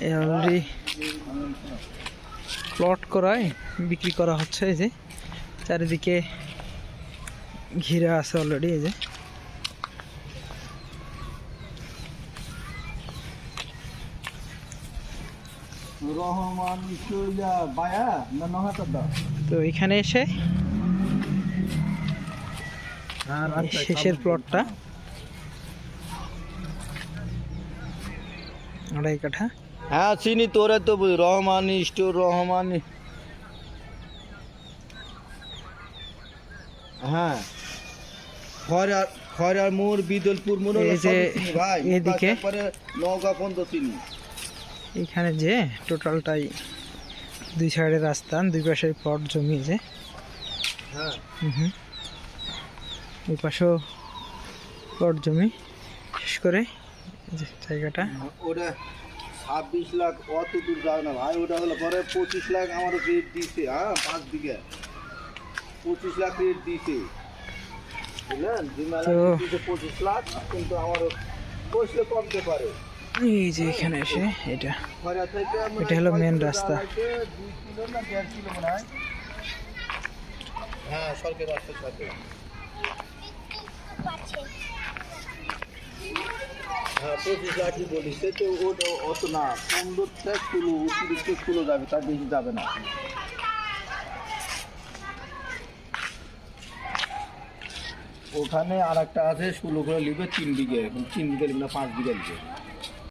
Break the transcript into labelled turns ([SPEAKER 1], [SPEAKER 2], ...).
[SPEAKER 1] Already plot করায় বিক্রি করা হচ্ছে। এই যে চারিদিকে ঘিরে আছে অলরেডি। এই যে তো এখানে এসে শেষের প্লটটা 2.5 কাঠা।
[SPEAKER 2] হ্যাঁ চিনি, তোরে তো রহমানি স্টোর, রহমানি। হ্যাঁ খয়রার মোড়, বিদলপুর মোড়,
[SPEAKER 1] এই যে
[SPEAKER 2] ভাই
[SPEAKER 1] এদিকে
[SPEAKER 2] নওগাঁ পর্যন্ত চিনি।
[SPEAKER 1] এখানে যে টোটালটাই 2 সাইডের রাস্তা, 2 পাশে প্লট জমি। যে
[SPEAKER 2] হ্যাঁ
[SPEAKER 1] ওই পাশেও প্লট জমি। শেষ করে যে জায়গাটা
[SPEAKER 2] ওটা 26 লাখ অত দূর যাবে না ভাই। ওটা হলো পরে 25 লাখ আমার রেট দিছে। হ্যাঁ 5 বিঘা 25 লাখ রেট দিছে, বুঝলেন?
[SPEAKER 1] তো
[SPEAKER 2] 25 লাখ, কিন্তু আমার বসলে কমতে পারে।
[SPEAKER 1] এই যে এখানে এসে এটা হলো মেন রাস্তা।
[SPEAKER 2] 2 কিলো না 1.5 কিলো মনে হয়। হ্যাঁ সরকারি রাস্তার সাথে। হ্যাঁ 25 লাখই বলি, সে তো ওটা অত না, 15 কিলো অতিরিক্ত কিলো যাবে, তার বেশি যাবে না। ওখানে আর একটা আছে 16 করে নিবে 3 বিঘে, 3 বিঘা নিবে না 5 বিঘা নিবে।